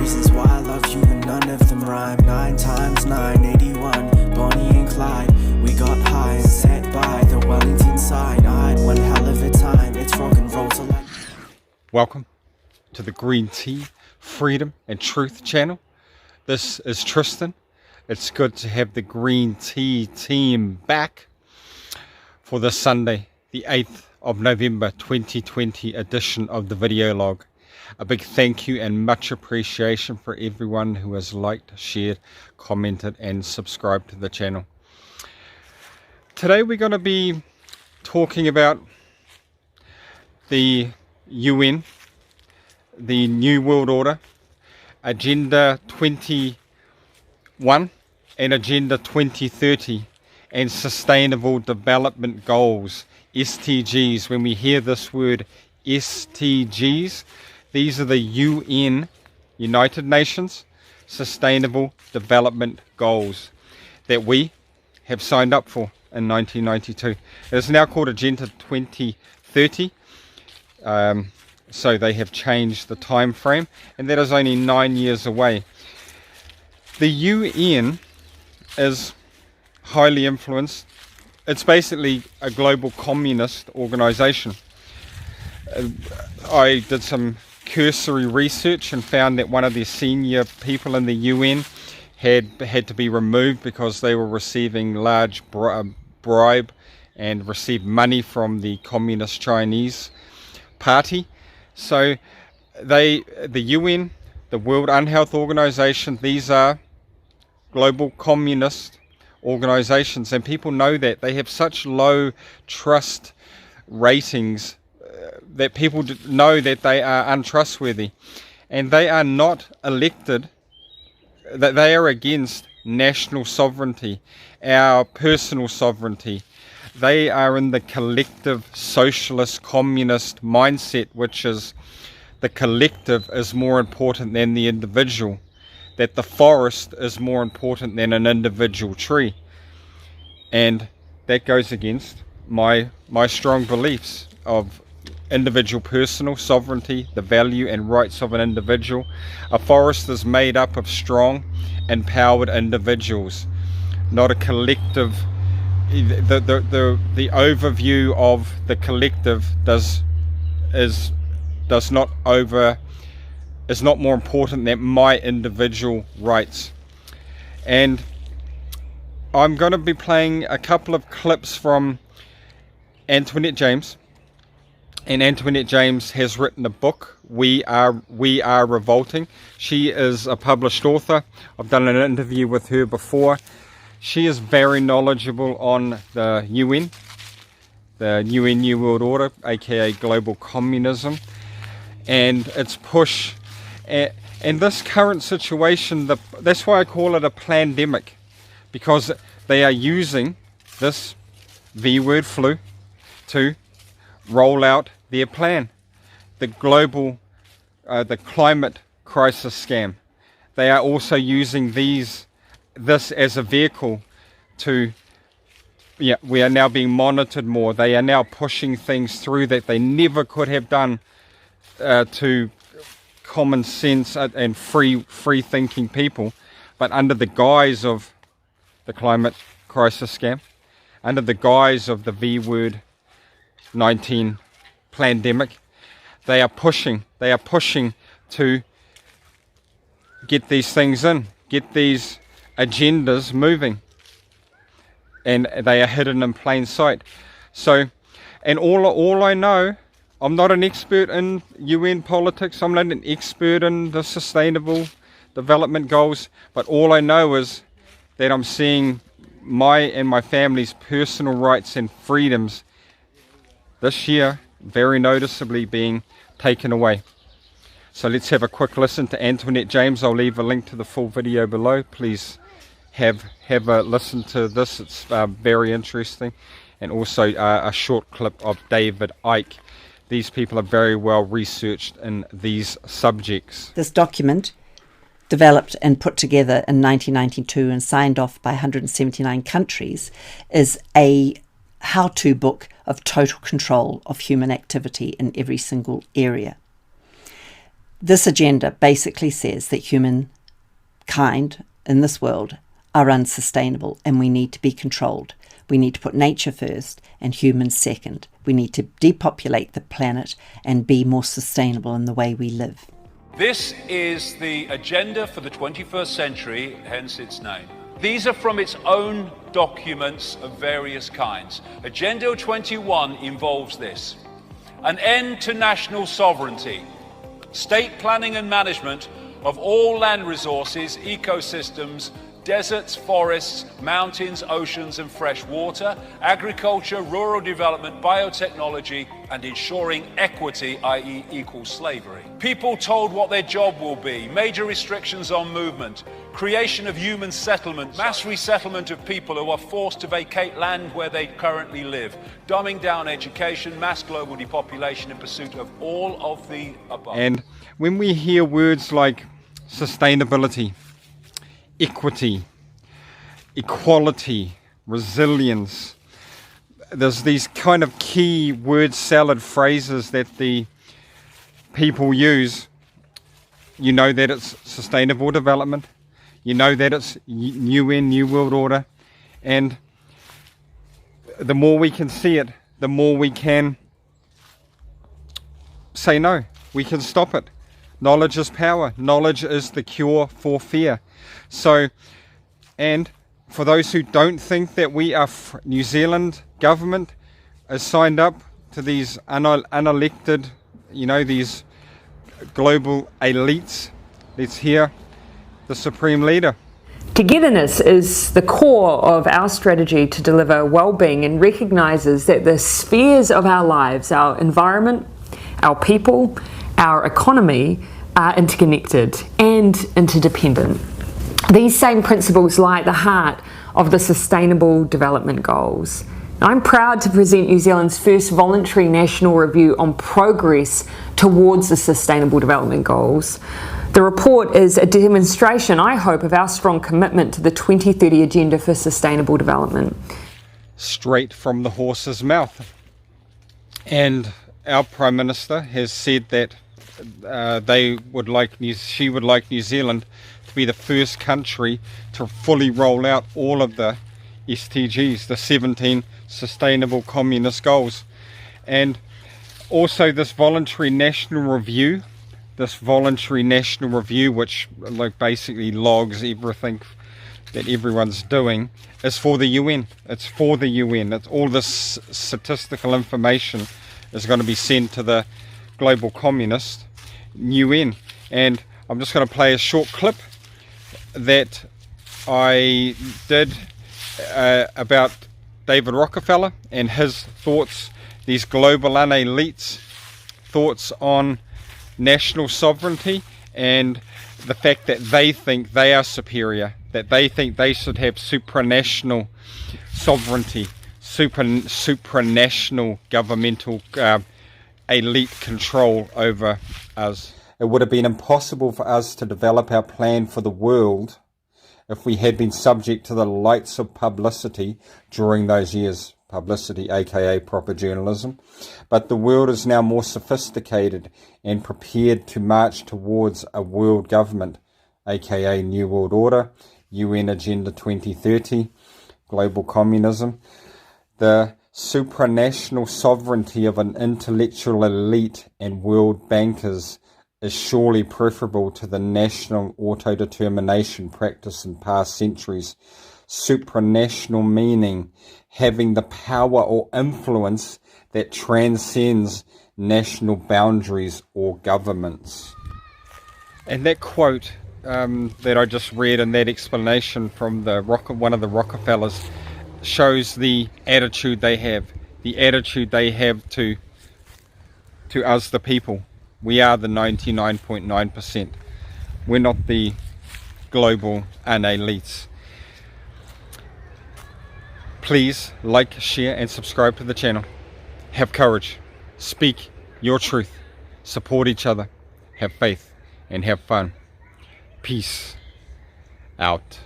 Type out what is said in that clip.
reasons why I love you and none of them rhyme. 9 times 9, 81, Bonnie and Clyde. We got high and sat by the Wellington sign. I had one hell of a time, it's rock and roll till I... Welcome to the Green Tea, Freedom and Truth channel. This is Tristan. It's good to have the Green Tea team back for this Sunday, the 8th of November 2020 edition of the video log. A big thank you and much appreciation for everyone who has liked, shared, commented and subscribed to the channel. Today we're going to be talking about the UN, the New World Order, Agenda 21 and Agenda 2030 and Sustainable Development Goals, SDGs. When we hear this word SDGs, these are the UN, United Nations Sustainable Development Goals that we have signed up for in 1992. It is now called Agenda 2030. So they have changed the time frame, and that is only 9 years away. The UN is highly influenced. It's basically a global communist organization. I did some cursory research and found that one of the senior people in the UN had to be removed because they were receiving large bribe and received money from the Communist Chinese Party. So the UN, the World Unhealth Organization, these are global communist organizations, and people know that. They have such low trust ratings that people know that they are untrustworthy, and they are not elected, that they are against national sovereignty, our personal sovereignty. They are in the collective socialist communist mindset, which is the collective is more important than the individual, that the forest is more important than an individual tree. And that goes against my strong beliefs of individual personal sovereignty, the value and rights of an individual. A forest is made up of strong, empowered individuals, not a collective. The overview of the collective is not more important than my individual rights. And I'm going to be playing a couple of clips from Antionette James. And Antionette James has written a book, We Are Revolting. She is a published author. I've done an interview with her before. She is very knowledgeable on the UN New World Order, aka global communism, and its push. And this current situation, that's why I call it a pandemic, because they are using this V-word flu to roll out their plan, the global, the climate crisis scam. They are also using this as a vehicle to, we are now being monitored more. They are now pushing things through that they never could have done to common sense and free thinking people, but under the guise of the climate crisis scam, under the guise of the V-word 19 pandemic, they are pushing to get these things in, get these agendas moving, and they are hidden in plain sight. So, and all I know, I'm not an expert in UN politics, I'm not an expert in the sustainable development goals, but all I know is that I'm seeing my and my family's personal rights and freedoms this year very noticeably being taken away. So let's have a quick listen to Antionette James. I'll leave a link to the full video below. Please have a listen to this. It's very interesting. And also a short clip of David Icke. These people are very well researched in these subjects. This document, developed and put together in 1992 and signed off by 179 countries, is a how-to book of total control of human activity in every single area. This agenda basically says that humankind in this world are unsustainable and we need to be controlled. We need to put nature first and humans second. We need to depopulate the planet and be more sustainable in the way we live. This is the agenda for the 21st century, hence its name. These are from its own documents of various kinds. Agenda 21 involves this: an end to national sovereignty, state planning and management of all land resources, ecosystems, deserts, forests, mountains, oceans and fresh water, agriculture, rural development, biotechnology, and ensuring equity, i.e. equal slavery. People told what their job will be, major restrictions on movement, creation of human settlement, mass resettlement of people who are forced to vacate land where they currently live, dumbing down education, mass global depopulation in pursuit of all of the above. And when we hear words like sustainability, equity, equality, resilience, there's these kind of key word salad phrases that the people use. You know that it's sustainable development, you know that it's UN, New World Order, and the more we can see it, the more we can say no, we can stop it. Knowledge is power. Knowledge is the cure for fear. So, and for those who don't think that we are New Zealand government is signed up to these unelected, these global elites, let's hear the Supreme Leader. Togetherness is the core of our strategy to deliver well-being and recognises that the spheres of our lives, our environment, our people, our economy, are interconnected and interdependent. These same principles lie at the heart of the Sustainable Development Goals. I'm proud to present New Zealand's first voluntary national review on progress towards the Sustainable Development Goals. The report is a demonstration, I hope, of our strong commitment to the 2030 Agenda for Sustainable Development. Straight from the horse's mouth. And our Prime Minister has said that she would like New Zealand to be the first country to fully roll out all of the SDGs, the 17 Sustainable Communist Goals. And also this voluntary national review, which basically logs everything that everyone's doing, is for the UN. It's for the UN. It's all this statistical information is going to be sent to the global communist UN. And I'm just going to play a short clip that I did about David Rockefeller and his thoughts, these global elites' thoughts on national sovereignty and the fact that they think they are superior, that they think they should have supranational sovereignty, supranational governmental elite control over us. It would have been impossible for us to develop our plan for the world if we had been subject to the lights of publicity during those years. Publicity, aka proper journalism. But the world is now more sophisticated and prepared to march towards a world government, aka New World Order, UN Agenda 2030, global communism. The supranational sovereignty of an intellectual elite and world bankers is surely preferable to the national autodetermination practice in past centuries. Supranational meaning having the power or influence that transcends national boundaries or governments. And that quote that I just read and that explanation from one of the Rockefellers shows the attitude they have to us the people. We are the 99.9%. We're not the global elites. Please like, share and subscribe to the channel. Have courage. Speak your truth. Support each other. Have faith and have fun. Peace out.